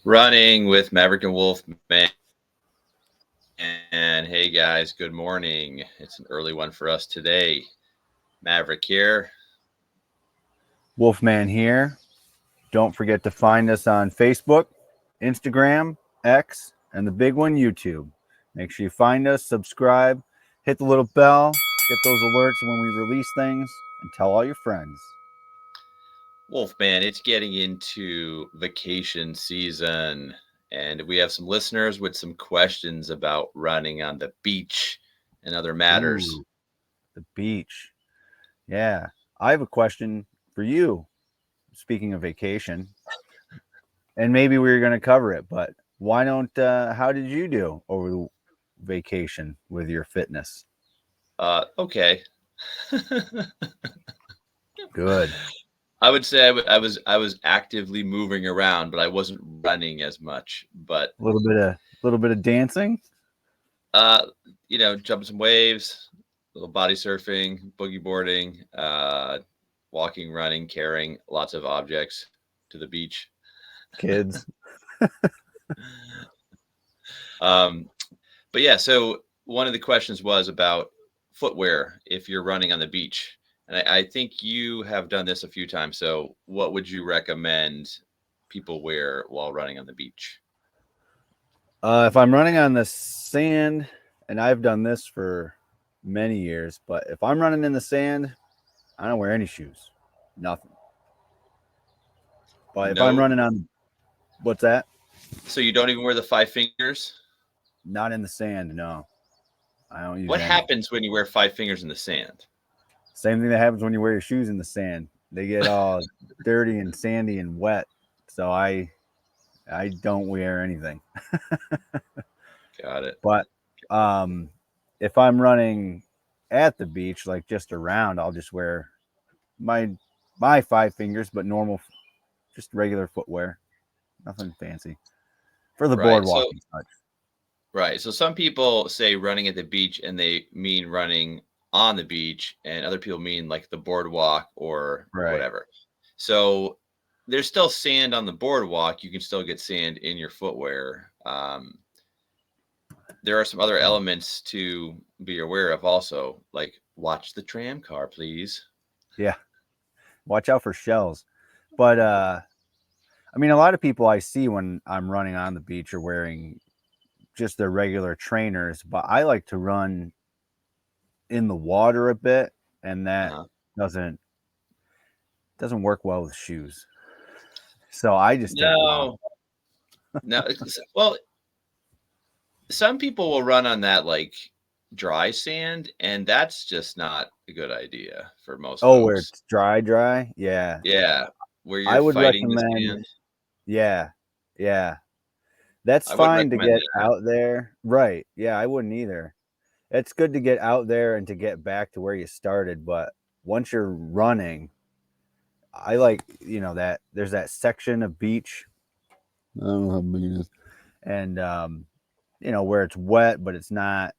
Running with Maverick and Wolfman. And hey guys, good morning. It's an early one for us today. Maverick here. Wolfman here. Don't forget to find us on Facebook, Instagram, X, and the big one, YouTube. Make sure you find us, subscribe, hit the little bell, get those alerts when we release things, and tell all your friends. Wolfman, it's getting into vacation season, and we have some listeners with some questions about running on the beach and other matters. Ooh, the beach. Yeah. I have a question for you. Speaking of vacation, and maybe we were going to cover it, but why don't, how did you do over the vacation with your fitness? Okay. Good. I would say I was actively moving around, but I wasn't running as much. But A little bit of dancing. uh, jumping some waves, little body surfing, boogie boarding, walking, running, carrying lots of objects to the beach. Kids. Um, but yeah, so one of the questions was about footwear if you're running on the beach. And I think you have done this a few times. So what would you recommend people wear while running on the beach? If I'm running on the sand, and I've done this for many years, but if I'm running in the sand, I don't wear any shoes, nothing. But if I'm No. running on, what's that? So you don't even wear the five fingers? Not in the sand, no. I don't use What any. happens when you wear five fingers in the sand? Same thing that happens when you wear your shoes in the sand. They get all dirty and sandy and wet. So I don't wear anything. Got it. But if I'm running at the beach, like just around, I'll just wear my my five fingers, but normal, just regular footwear, nothing fancy for the Right. boardwalk So and such. right. So some people say running at the beach and they mean running on the beach, and other people mean like the boardwalk or Right. whatever. So there's still sand on the boardwalk. You can still get sand in your footwear. There are some other elements to be aware of also, like watch the tram car, please. Yeah, watch out for shells. But I mean, a lot of people I see when I'm running on the beach are wearing just their regular trainers, but I like to run in the water a bit, and that Uh-huh. doesn't doesn't work well with shoes. So I just take them off. No, no. Well, some people will run on that like dry sand, and that's just not a good idea for most Oh, where folks. it's dry? Yeah. Yeah, where I you're would fighting the recommend, sand. yeah, yeah. That's I wouldn't fine to recommend get that. out there. Right. Yeah, I wouldn't either. It's good to get out there and to get back to where you started, but once you're running, I like, that there's that section of beach. I don't know how big it is. And where it's wet, but it's not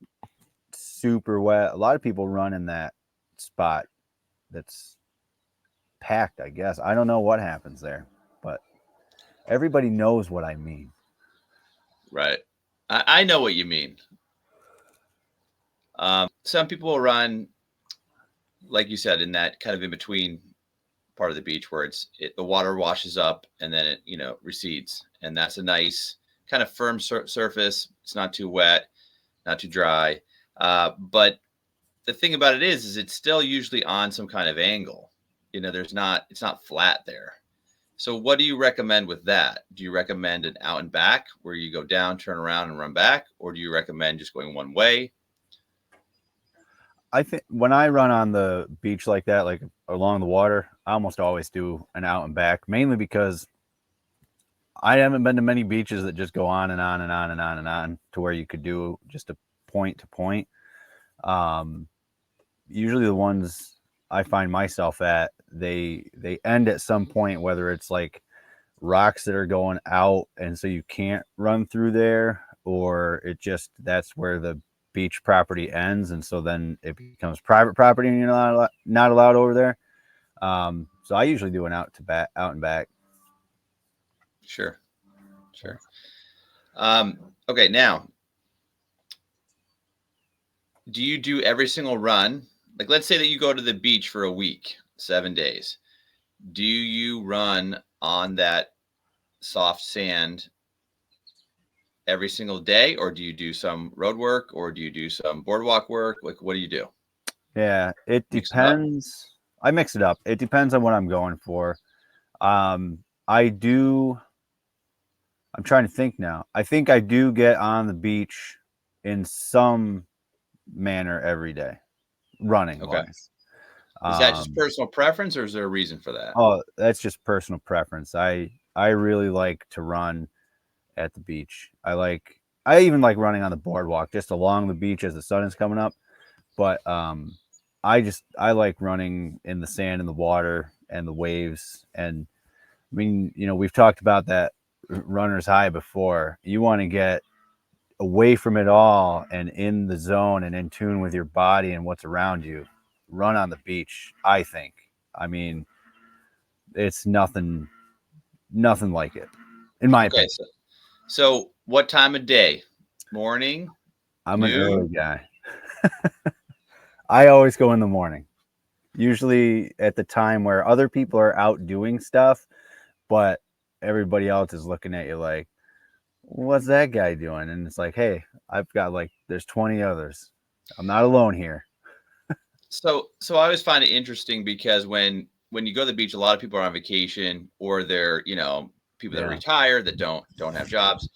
super wet. A lot of people run in that spot that's packed, I guess. I don't know what happens there, but everybody knows what I mean. Right. I know what you mean. Some people will run, like you said, in that kind of in between part of the beach where the water washes up and then it recedes, and that's a nice kind of firm surface. It's not too wet, not too dry. But the thing about it is it's still usually on some kind of angle. It's not flat there. So what do you recommend with that? Do you recommend an out and back where you go down, turn around, and run back, or do you recommend just going one way? I think when I run on the beach like that, like along the water, I almost always do an out and back, mainly because I haven't been to many beaches that just go on and on and on and on and on to where you could do just a point to point. Um, Usually the ones I find myself at, they end at some point, whether it's like rocks that are going out and so you can't run through there, or that's where the beach property ends, and so then it becomes private property and you're not allowed over there. So I usually do an out and back. Sure. Sure. Okay. Now, do you do every single run? Like, let's say that you go to the beach for a week, 7 days. Do you run on that soft sand every single day, or do you do some road work, or do you do some boardwalk work? Like, what do you do? Yeah, it Mix it up. depends. I mix it up. It depends on what I'm going for. I do. I'm trying to think now. I think I do get on the beach in some manner every day, running Okay. wise. Is that just personal preference, or is there a reason for that? Oh, that's just personal preference. I really like to run at the beach. I even like running on the boardwalk just along the beach as the sun is coming up. But I like running in the sand and the water and the waves. And I mean, we've talked about that runner's high before. You want to get away from it all and in the zone and in tune with your body and what's around you. Run on the beach, I think. I mean, it's nothing like it, in my Okay. opinion. So what time of day? Morning, I'm an noon? early guy. I always go in the morning, usually at the time where other people are out doing stuff, but everybody else is looking at you like, what's that guy doing? And it's like, hey, I've got there's 20 others. I'm not alone here. So I always find it interesting because when you go to the beach, a lot of people are on vacation, or they're, people that are Yeah. retired that don't have jobs.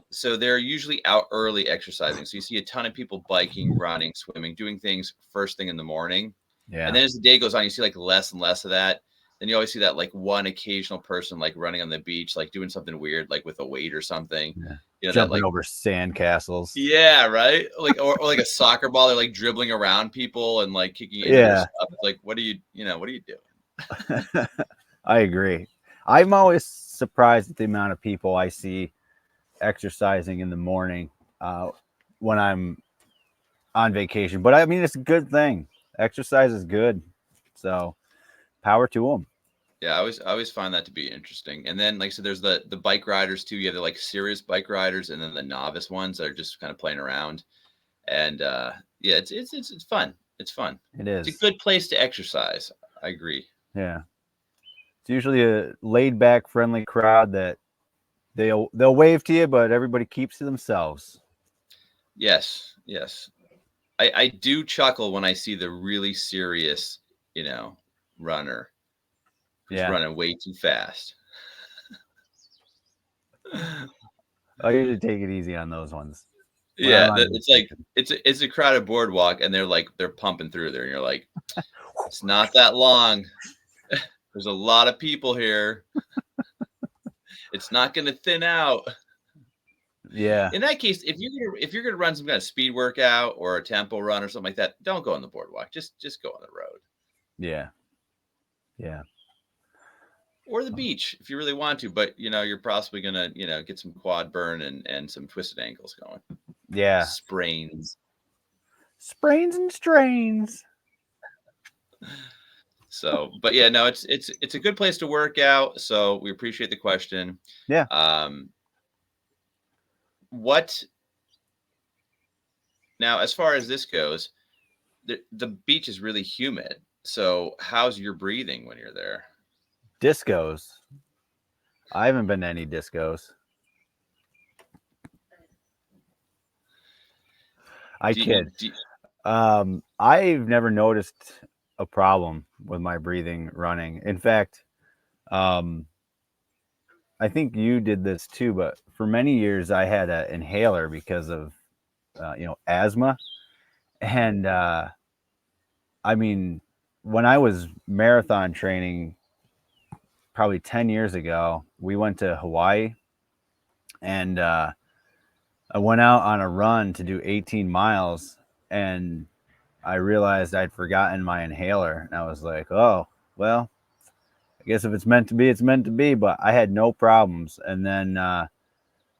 So they're usually out early exercising. So you see a ton of people biking, running, swimming, doing things first thing in the morning. And Yeah. then as the day goes on, you see like less and less of that. Then you always see that like one occasional person like running on the beach, like doing something weird, like with a weight or something. Yeah. That Jumping like, over sand castles. yeah, right. Like, or like a soccer ball, they're like dribbling around people and like kicking into their Yeah. stuff. It's like, what are you doing? I agree. I'm always surprised at the amount of people I see exercising in the morning when I'm on vacation. But I mean, it's a good thing. Exercise is good. So power to them. Yeah, I always find that to be interesting. And then, like I said, there's the bike riders too. You have the like serious bike riders, and then the novice ones that are just kind of playing around. And yeah, it's fun. It's fun. It It's a is. good place to exercise. I agree. Yeah. It's usually a laid back, friendly crowd that they'll wave to you, but everybody keeps to themselves. Yes, yes. I do chuckle when I see the really serious, runner who's Yeah. running way too fast. I usually take it easy on those ones when I'm Yeah, on it's like vacation. it's a crowded boardwalk, and they're pumping through there, and you're like, it's not that long. There's a lot of people here. It's not going to thin out. Yeah. In that case, if you're gonna run some kind of speed workout or a tempo run or something like that, don't go on the boardwalk. Just go on the road Yeah. Yeah. or the beach if you really want to. But you're possibly gonna get some quad burn and some twisted ankles going, Yeah. sprains. Sprains and strains. So, but yeah, no, it's a good place to work out. So we appreciate the question. Yeah. Um, what now? As far as this goes, the beach is really humid. So how's your breathing when you're there? Discos. I haven't been to any discos. I Do you, kid. do you- I've never noticed a problem with my breathing running. In fact, um, I think you did this too, but for many years I had an inhaler because of asthma. And I mean, when I was marathon training probably 10 years ago, we went to Hawaii, and I went out on a run to do 18 miles, and I realized I'd forgotten my inhaler. And I was like, oh, well, I guess if it's meant to be, it's meant to be. But I had no problems. And then I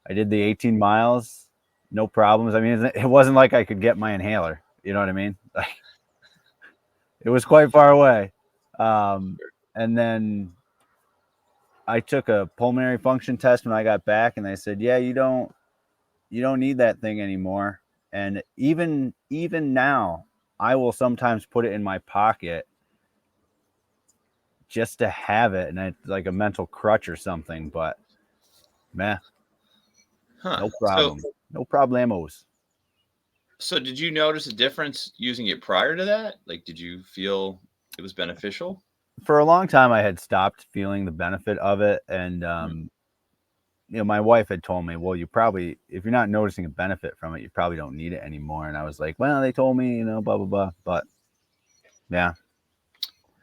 did the 18 miles, no problems. I mean, it wasn't like I could get my inhaler. You know what I mean? Like, it was quite far away. And then I took a pulmonary function test when I got back, and they said, yeah, you don't need that thing anymore. And even now, I will sometimes put it in my pocket just to have it, and it's like a mental crutch or something. But man, Huh. no problem, no problemos. So did you notice a difference using it prior to that? Like, did you feel it was beneficial? For a long time, I had stopped feeling the benefit of it, and Hmm. my wife had told me, well, you probably, if you're not noticing a benefit from it, you probably don't need it anymore. And I was like, well, they told me, blah blah blah. But yeah,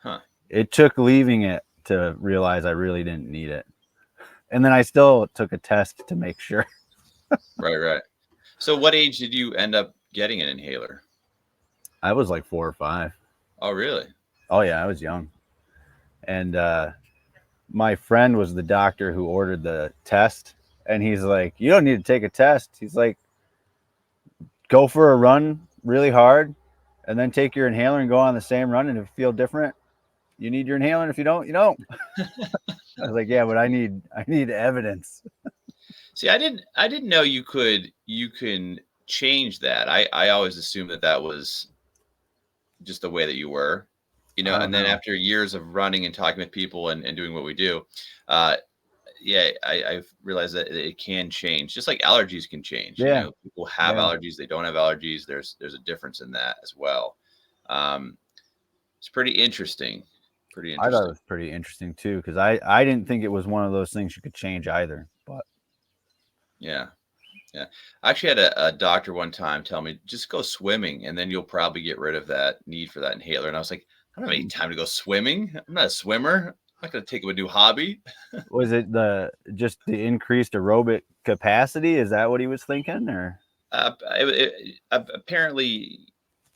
Huh. it took leaving it to realize I really didn't need it. And then I still took a test to make sure. Right, right. So what age did you end up getting an inhaler? I was like 4 or 5. Oh, really? Oh yeah, I was young. And my friend was the doctor who ordered the test, and he's like, you don't need to take a test. He's like, go for a run really hard, and then take your inhaler and go on the same run, and if you feel different, you need your inhaler, and if you don't, you don't. I was like, yeah, but I need evidence. See, I didn't know you can change that. I always assumed that was just the way that you were, I don't and then know. after years of running and talking with people and doing what we do, uh, yeah, I've realized that it can change, just like allergies can change. Yeah, People have yeah. allergies, they don't have allergies. There's a difference in that as well. Um, it's pretty interesting. Pretty I thought it interesting. was pretty interesting too, because I didn't think it was one of those things you could change either. But Yeah. Yeah. I actually had a doctor one time tell me, just go swimming and then you'll probably get rid of that need for that inhaler. And I was like, I don't have any time to go swimming. I'm not a swimmer. I'm not going to take up a new hobby. was it just the increased aerobic capacity? Is that what he was thinking, or? Apparently,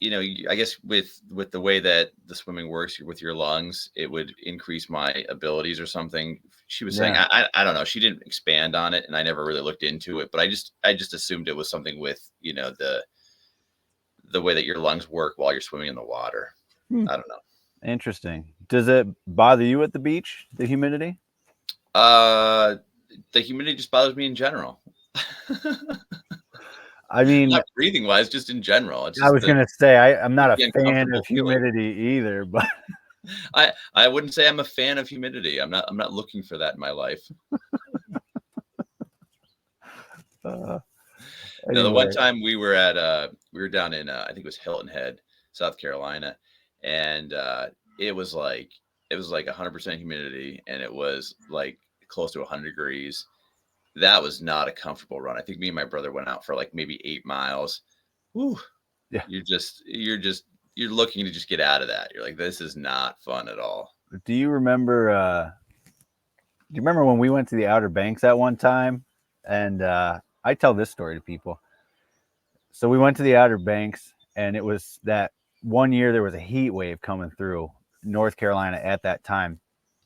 I guess with the way that the swimming works with your lungs, it would increase my abilities or something. She was saying, Yeah. I don't know. She didn't expand on it, and I never really looked into it. But I just assumed it was something with the way that your lungs work while you're swimming in the water. Hmm. I don't know. Interesting. Does it bother you at the beach, the humidity? Uh, the humidity just bothers me in general. I mean, Not breathing wise, just in general. It's I just was gonna say I'm not a the fan of uncomfortable feeling. humidity either, but I wouldn't say I'm a fan of humidity. I'm not looking for that in my life. uh, The one anyway, time we were down in I think it was Hilton Head, South Carolina, and it was like it was like 100% humidity, and it was like close to 100 degrees. That was not a comfortable run. I think me and my brother went out for like maybe 8 miles. Whew, yeah. you're looking to just get out of that. You're like, this is not fun at all. Do you remember? Do you remember when we went to the Outer Banks at one time? And I tell this story to people. So we went to the Outer Banks, and it was that one year there was a heat wave coming through North Carolina at that time.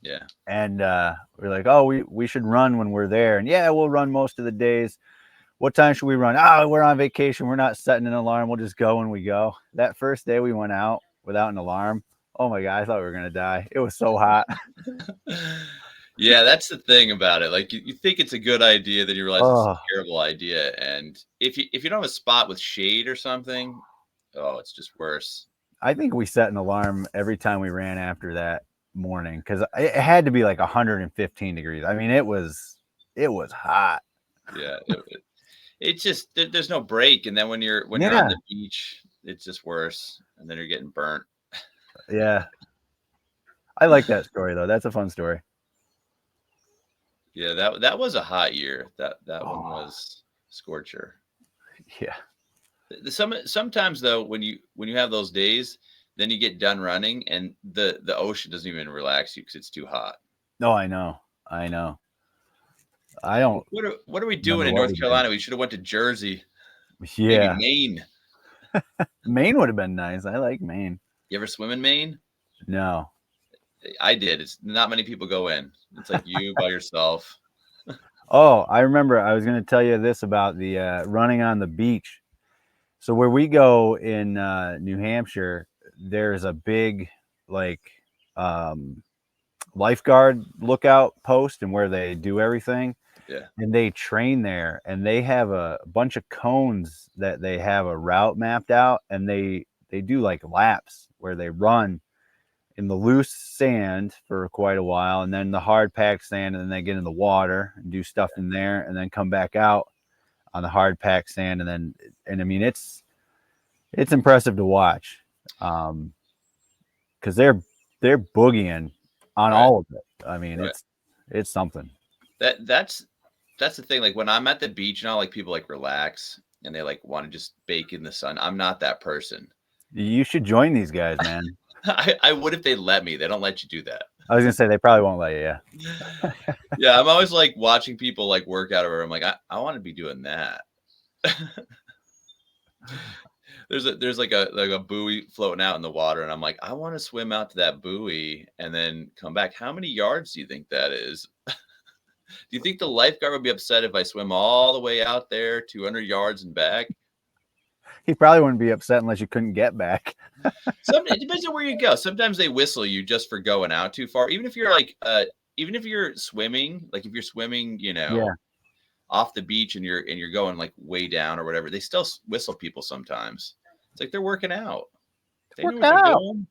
Yeah. And we're like, oh, we should run when we're there. And yeah, we'll run most of the days. What time should we run? Oh, we're on vacation. We're not setting an alarm. We'll just go when we go. That first day we went out without an alarm. Oh my God, I thought we were going to die. It was so hot. Yeah, that's the thing about it. Like you think it's a good idea, then you realize it's Oh, a terrible idea. And if you don't have a spot with shade or something, oh, it's just worse. I think we set an alarm every time we ran after that morning because it had to be like 115 degrees. I mean, it was hot. Yeah, it's just there's no break. And then when you're on Yeah, the beach, it's just worse. And then you're getting burnt. yeah. I like that story though. That's a fun story. Yeah, that was a hot year. That one Oh, was scorcher. yeah. Sometimes though, when you have those days, then you get done running, and the ocean doesn't even relax you because it's too hot. No, I know. I know. I don't What are we doing remember in what North we did. Carolina? We should have went to Jersey, maybe Yeah, Maine. Maine would have been nice. I like Maine. You ever swim in Maine? No. I did. It's not many people go in. It's like you by yourself. Oh, I remember. I was going to tell you this about the running on the beach. So where we go in New Hampshire, there's a big like um, lifeguard lookout post and where they do everything. Yeah. And they train there, and they have a bunch of cones that they have a route mapped out, and they do like laps where they run in the loose sand for quite a while, and then the hard packed sand, and then they get in the water and do stuff in there, and then come back out on the hard packed sand, and I mean it's impressive to watch, because they're boogieing on all of it. I mean it's something. That's the thing. Like when I'm at the beach now, like people like relax and they like want to just bake in the sun. I'm not that person. You should join these guys, man. I would if they let me. They don't let you do that. I was gonna say they probably won't let you. Yeah. Yeah, I'm always like watching people like work out, or I'm like, I want to be doing that. There's like a buoy floating out in the water, and I'm like, I want to swim out to that buoy and then come back. How many yards do you think that is? Do you think the lifeguard would be upset if I swim all the way out there, 200 yards and back? He probably wouldn't be upset unless you couldn't get back. It depends on where you go. Sometimes they whistle you just for going out too far. Even if you're like, even if you're swimming, like if you're swimming, off the beach and you're going like way down or whatever, they still whistle people sometimes. It's like they're working out. They know what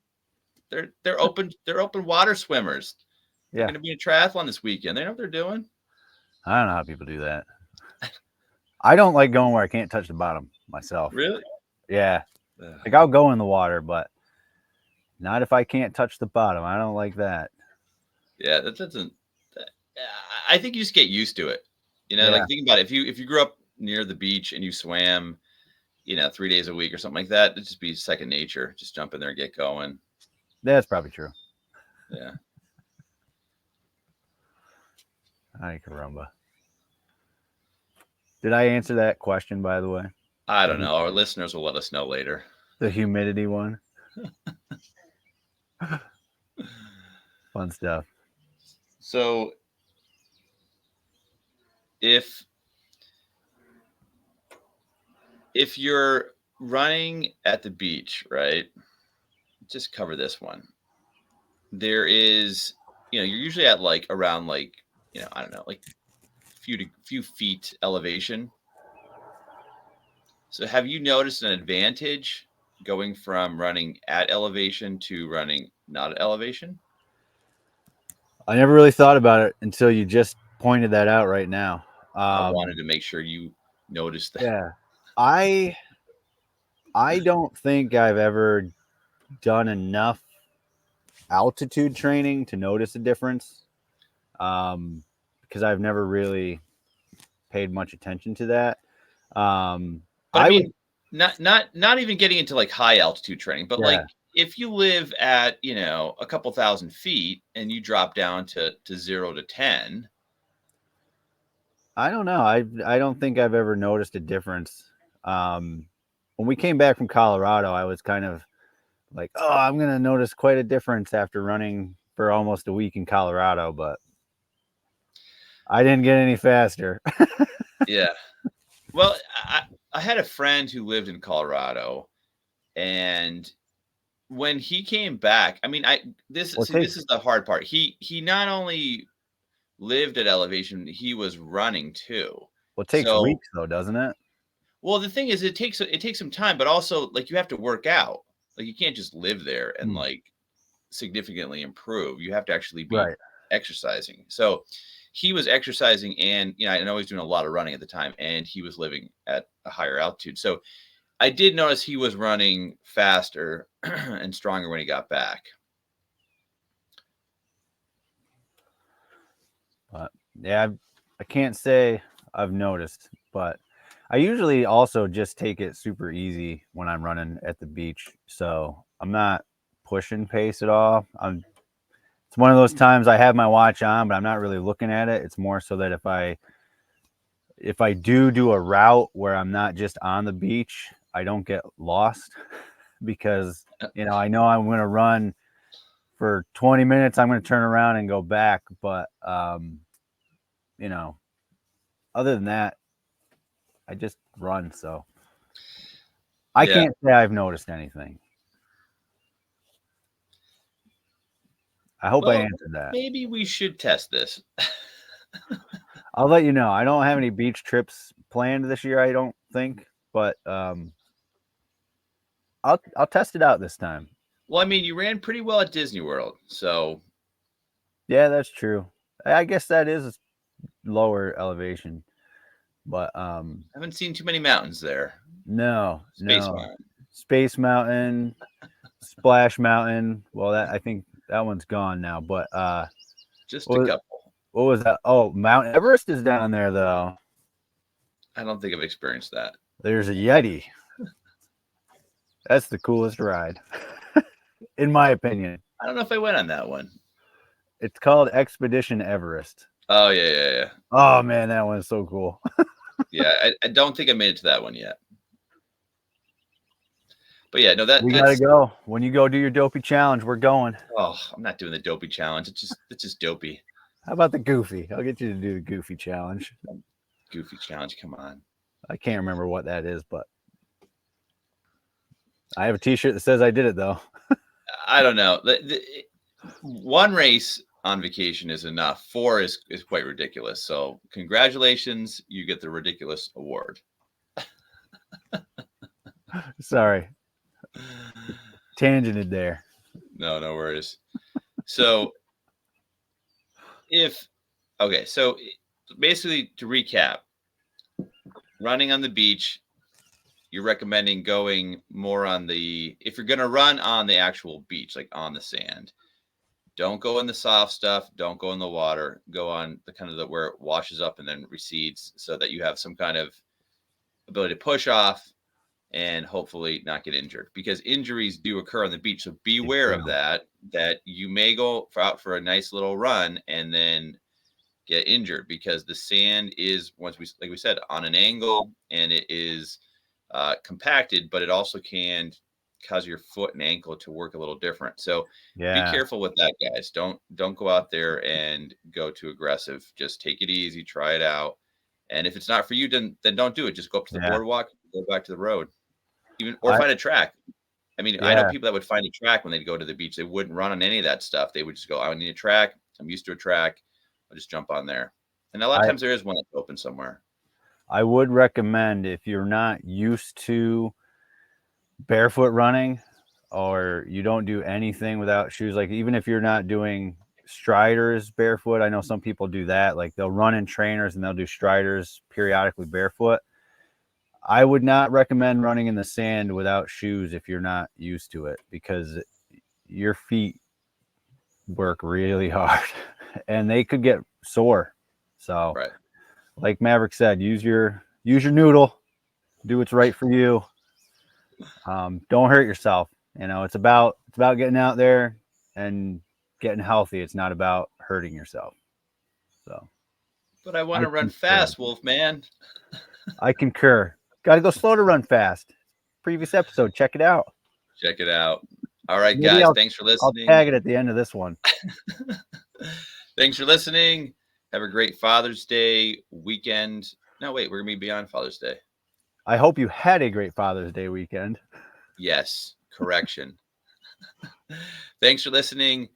they're doing. They're open water swimmers. They're going to be in a triathlon this weekend. They know what they're doing. I don't know how people do that. I don't like going where I can't touch the bottom myself. Really? Yeah. Like I'll go in the water, but not if I can't touch the bottom. I don't like that. Yeah, that doesn't. I think you just get used to it. Like think about it. If you grew up near the beach and you swam, 3 days a week or something like that, it'd just be second nature. Just jump in there and get going. That's probably true. Yeah. Ay, caramba. Did I answer that question, by the way? I don't know. Our listeners will let us know later. The humidity one. Fun stuff. So if you're running at the beach, right? Just cover this one. There is, you're usually at like around like, I don't know, like few feet elevation. So have you noticed an advantage going from running at elevation to running not at elevation? I never really thought about it until you just pointed that out right now. I wanted to make sure you noticed that. Yeah. I don't think I've ever done enough altitude training to notice a difference, because I've never really paid much attention to that. But I mean, not even getting into like high altitude training, but like if you live at, a couple thousand feet and you drop down to 0 to 10. I don't know. I don't think I've ever noticed a difference. When we came back from Colorado, I was kind of like, oh, I'm going to notice quite a difference after running for almost a week in Colorado, but I didn't get any faster. Yeah. Well, I had a friend who lived in Colorado, and when he came back, I mean, this is the hard part. He not only lived at elevation, he was running too. Well, it takes weeks though, doesn't it? Well, the thing is, it takes some time, but also like you have to work out. Like you can't just live there and like significantly improve. You have to actually be exercising. So he was exercising, and I know he's doing a lot of running at the time, and he was living at a higher altitude. So I did notice he was running faster and stronger when he got back. But yeah, I can't say I've noticed, but I usually also just take it super easy when I'm running at the beach. So I'm not pushing pace at all. It's one of those times I have my watch on, but I'm not really looking at it. It's more so that if I do a route where I'm not just on the beach, I don't get lost, because, I know I'm going to run for 20 minutes. I'm going to turn around and go back. But, other than that, I just run. So I can't say I've noticed anything. I hope I Well, answered that. maybe we should test this. I'll let you know. I don't have any beach trips planned this year, I don't think, but I'll test it out this time. Well, I mean, you ran pretty well at Disney World, so Yeah, that's true. I guess that is lower elevation, but I haven't seen too many mountains there. no, Space no. Mountain. Space Mountain, Splash Mountain. Well, that I think that one's gone now, but Just a couple. what was that? Oh, Mount Everest is down there though. I don't think I've experienced that. There's a Yeti. That's the coolest ride, in my opinion. I don't know if I went on that one. It's called Expedition Everest. Oh yeah. Oh man, that one's so cool. Yeah, I don't think I made it to that one yet. But yeah, no, We gotta go. When you go do your dopey challenge, we're going. Oh, I'm not doing the dopey challenge. It's just dopey. How about the goofy? I'll get you to do the goofy challenge. Goofy challenge, come on. I can't remember what that is, but I have a T-shirt that says I did it though. I don't know. One race on vacation is enough. 4 is quite ridiculous. So congratulations, you get the ridiculous award. Sorry. Tangented there. No worries. So so basically to recap, running on the beach, you're recommending going more on if you're going to run on the actual beach, like on the sand, don't go in the soft stuff. Don't go in the water. Go on the kind of where it washes up and then recedes, so that you have some kind of ability to push off and hopefully not get injured, because injuries do occur on the beach. So beware of that you may go out for a nice little run and then get injured, because the sand is, like we said, on an angle, and it is compacted, but it also can cause your foot and ankle to work a little different. So be careful with that, guys. Don't go out there and go too aggressive. Just take it easy, try it out. And if it's not for you, then don't do it. Just go up to the boardwalk, go back to the road, or find a track. I mean, I know people that would find a track when they'd go to the beach. They wouldn't run on any of that stuff. They would just go, I need a track. I'm used to a track. I'll just jump on there. And a lot of times there is one that's open somewhere. I would recommend, if you're not used to barefoot running, or you don't do anything without shoes, like even if you're not doing striders barefoot, I know some people do that, like they'll run in trainers and they'll do striders periodically barefoot. I would not recommend running in the sand without shoes if you're not used to it, because your feet work really hard and they could get sore. So like Maverick said, use your noodle, do what's right for you. Don't hurt yourself. You know, it's about getting out there and getting healthy. It's not about hurting yourself. So, but I want to run fast, Wolfman. I concur. Got to go slow to run fast. Previous episode, check it out. Check it out. All right, guys, thanks for listening. I'll tag it at the end of this one. Thanks for listening. Have a great Father's Day weekend. No, wait, we're going to be beyond Father's Day. I hope you had a great Father's Day weekend. Yes, correction. Thanks for listening.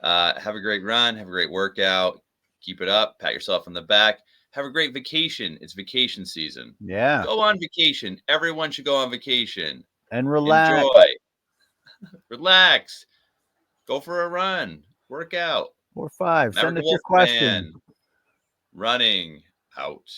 Have a great run. Have a great workout. Keep it up. Pat yourself on the back. Have a great vacation. It's vacation season. Yeah. Go on vacation. Everyone should go on vacation. And relax. Enjoy. Relax. Go for a run. Work out. 4-5. Send us your question. Running out.